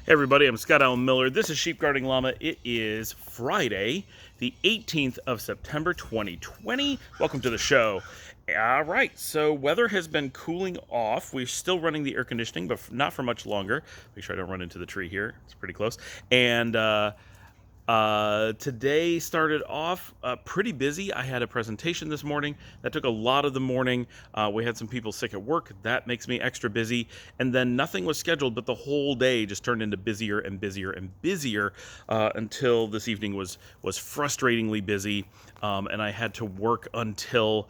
Hey everybody, I'm Scott Allen Miller. This is Sheep Guarding Llama. It is Friday, the 18th of September 2020. Welcome to the show. All right, so weather has been cooling off. We're still running the air conditioning, but not for much longer. Make sure I don't run into the tree here. It's pretty close. And today started off pretty busy. I had a presentation this morning that took a lot of the morning. We had some people sick at work. That makes me extra busy. And then nothing was scheduled, but the whole day just turned into busier and busier and busier until this evening was frustratingly busy. And I had to work until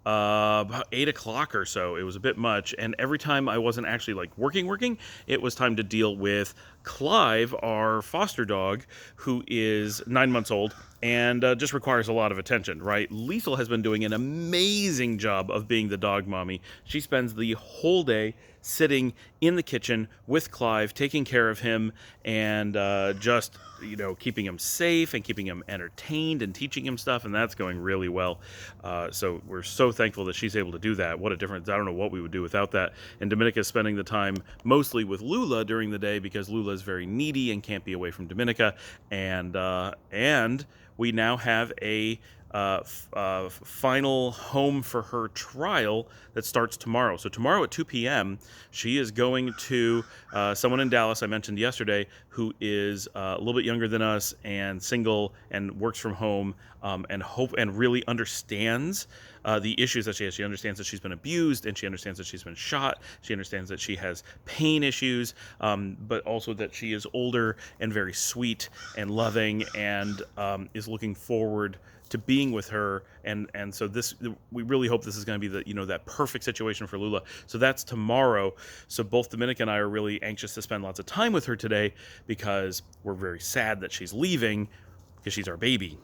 about 8 o'clock or so. It was a bit much, and every time I wasn't actually like working, it was time to deal with Clive, our foster dog, who is 9 months old and just requires a lot of attention. Right? Liesl has been doing an amazing job of being the dog mommy. She spends the whole day sitting in the kitchen with Clive, taking care of him, and just keeping him safe and keeping him entertained and teaching him stuff, and that's going really well. So we're so thankful that she's able to do that. What a difference. I don't know what we would do without that. And Dominica's spending the time mostly with Lula during the day because Lula is very needy and can't be away from Dominica. And we now have a final home for her trial that starts tomorrow. So tomorrow at 2 p.m., she is going to someone in Dallas I mentioned yesterday who is a little bit younger than us and single and works from home and really understands the issues that she has. She understands that she's been abused, and she understands that she's been shot. She understands that she has pain issues, but also that she is older and very sweet and loving, and is looking forward to being with her, and so we really hope this is going to be that perfect situation for Lula. So that's tomorrow. So both Dominica and I are really anxious to spend lots of time with her today because we're very sad that she's leaving because she's our baby.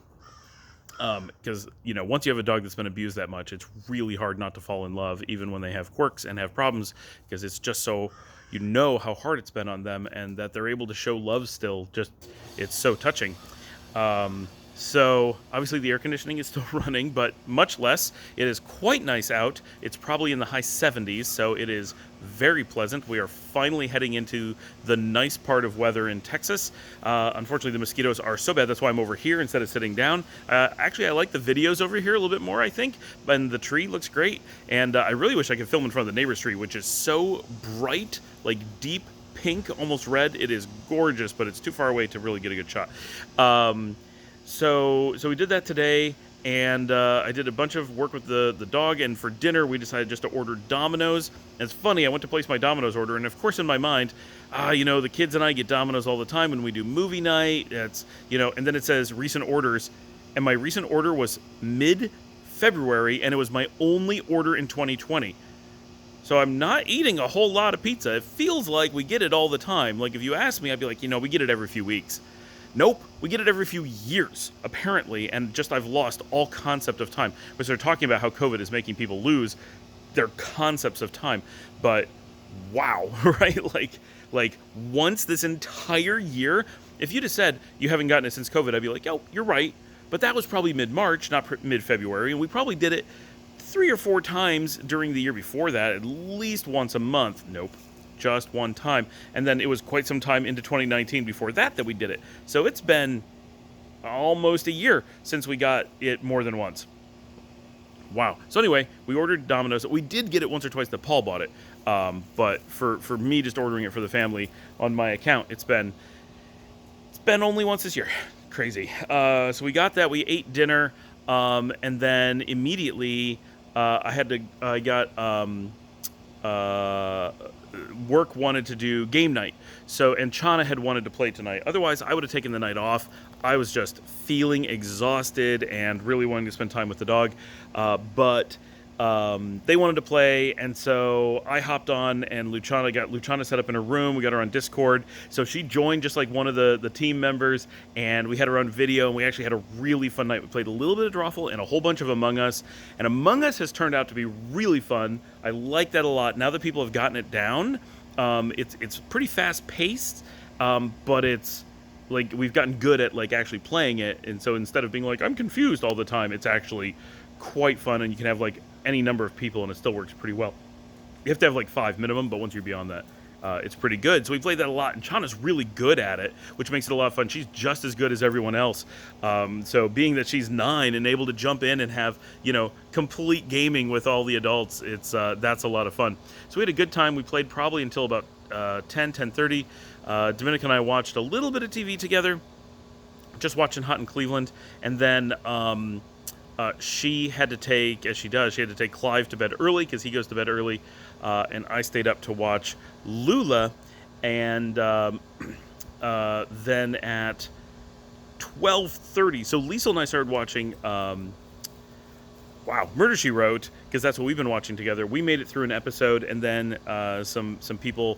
Because once you have a dog that's been abused that much, it's really hard not to fall in love, even when they have quirks and have problems, because it's just so how hard it's been on them, and that they're able to show love still. It's so touching. So obviously the air conditioning is still running, but much less. It is quite nice out. It's probably in the high 70s, so it is very pleasant. We are finally heading into the nice part of weather in Texas. Unfortunately, the mosquitoes are so bad. That's why I'm over here instead of sitting down. Actually, I like the videos over here a little bit more, I think, and the tree looks great. And I really wish I could film in front of the neighbor's tree, which is so bright, like deep pink, almost red. It is gorgeous, but it's too far away to really get a good shot. So we did that today, and I did a bunch of work with the dog, and for dinner we decided just to order Domino's. And it's funny, I went to place my Domino's order, and of course in my mind, the kids and I get Domino's all the time when we do movie night. It's, and then it says recent orders, and my recent order was mid-February, and it was my only order in 2020. So I'm not eating a whole lot of pizza. It feels like we get it all the time. Like if you ask me, I'd be like, we get it every few weeks. Nope, we get it every few years, apparently, and I've lost all concept of time. Because they're talking about how COVID is making people lose their concepts of time. But wow, right? Like once this entire year, if you'd have said you haven't gotten it since COVID, I'd be like, yo, you're right. But that was probably mid-March, not mid-February, and we probably did it 3 or 4 times during the year before that, at least once a month. Nope. Just one time, and then it was quite some time into 2019 before that we did it. So it's been almost a year since we got it more than once. Wow. So anyway, we ordered Domino's. We did get it once or twice that Paul bought it, but for me just ordering it for the family on my account, it's been only once this year. Crazy. So we got that. We ate dinner, and then immediately I got work wanted to do game night. And Ciana had wanted to play tonight. Otherwise, I would have taken the night off. I was just feeling exhausted and really wanting to spend time with the dog. But they wanted to play, and so I hopped on, and got Luciana set up in her room. We got her on Discord. So she joined just like one of the team members, and we had her on video, and we actually had a really fun night. We played a little bit of Drawful and a whole bunch of Among Us, and Among Us has turned out to be really fun. I like that a lot. Now that people have gotten it down, it's pretty fast-paced, but it's like we've gotten good at like actually playing it, and so instead of being like, I'm confused all the time, it's actually quite fun, and you can have like any number of people and it still works pretty well. You have to have like 5 minimum, but once you're beyond that, it's pretty good. So we played that a lot, and Chana's really good at it, which makes it a lot of fun. She's just as good as everyone else. So being that she's 9 and able to jump in and have, complete gaming with all the adults, that's a lot of fun. So we had a good time. We played probably until about 10:30. Dominica and I watched a little bit of TV together, just watching Hot in Cleveland, and then she had to take, as she does, she had to take Clive to bed early because he goes to bed early, and I stayed up to watch Lula, and then at 12:30, so Liesel and I started watching Murder, She Wrote, because that's what we've been watching together. We made it through an episode, and then some people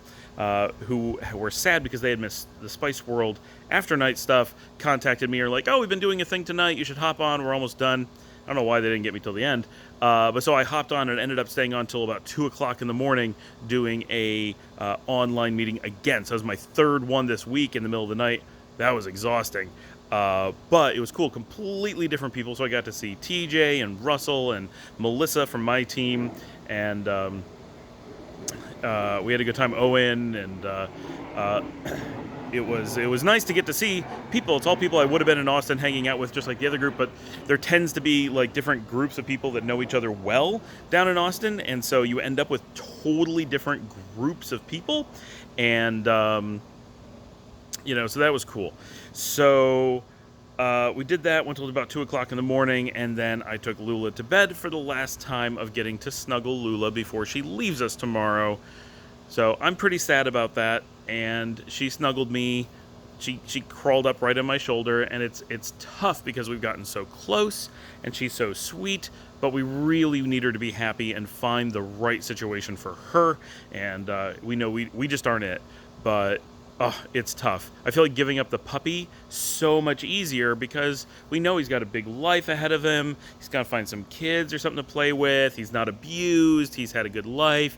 who were sad because they had missed the Spice World After Night stuff contacted me, or like, oh, we've been doing a thing tonight, you should hop on, we're almost done. I don't know why they didn't get me till the end, but so I hopped on and ended up staying on till about 2 o'clock in the morning doing a online meeting again. So it was my third one this week in the middle of the night. That was exhausting. But it was cool, completely different people. So I got to see TJ and Russell and Melissa from my team, and we had a good time. Owen, and it was nice to get to see people. It's all people I would have been in Austin hanging out with, just like the other group, but there tends to be like different groups of people that know each other well down in Austin, and so you end up with totally different groups of people, and so that was cool. So we did that, went till about 2 o'clock in the morning, and then I took Lula to bed for the last time of getting to snuggle Lula before she leaves us tomorrow. So I'm pretty sad about that, and she snuggled me. She crawled up right on my shoulder, and it's tough because we've gotten so close, and she's so sweet, but we really need her to be happy and find the right situation for her, and we know we just aren't it, but it's tough. I feel like giving up the puppy so much easier because we know he's got a big life ahead of him. He's got to find some kids or something to play with. He's not abused. He's had a good life.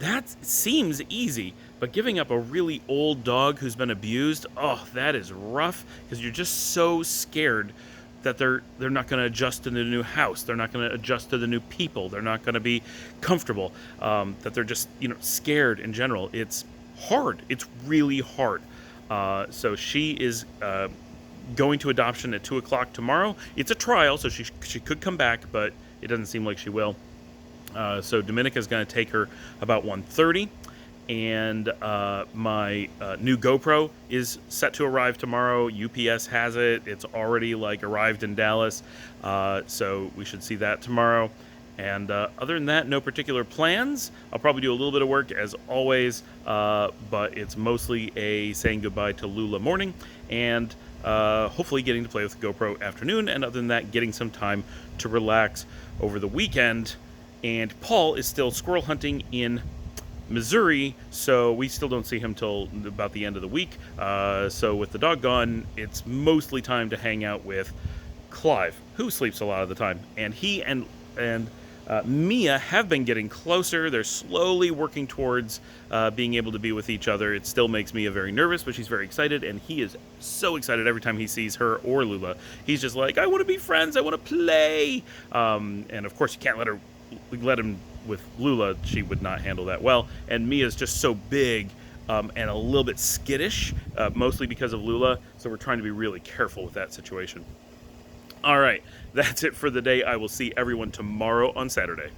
That seems easy, but giving up a really old dog who's been abused, that is rough because you're just so scared that they're not going to adjust to the new house. They're not going to adjust to the new people. They're not going to be comfortable. That they're just, scared in general. It's hard. It's really hard. So she is going to adoption at 2 o'clock tomorrow. It's a trial, so she could come back, but it doesn't seem like she will. So Dominica's going to take her about 1:30, and my new GoPro is set to arrive tomorrow. UPS has it. It's already arrived in Dallas, so we should see that tomorrow. And other than that, no particular plans. I'll probably do a little bit of work as always, but it's mostly a saying goodbye to Lula morning, and hopefully getting to play with the GoPro afternoon, and other than that, getting some time to relax over the weekend. And Paul is still squirrel hunting in Missouri, so we still don't see him till about the end of the week. So with the dog gone, it's mostly time to hang out with Clive, who sleeps a lot of the time. And he and Mia have been getting closer. They're slowly working towards being able to be with each other. It still makes Mia very nervous, but she's very excited, and he is so excited every time he sees her or Lula. He's just like, I want to be friends, I want to play. And of course, you can't let him with Lula. She would not handle that well. And Mia's just so big and a little bit skittish, mostly because of Lula, so we're trying to be really careful with that situation. All right, that's it for the day. I will see everyone tomorrow on Saturday.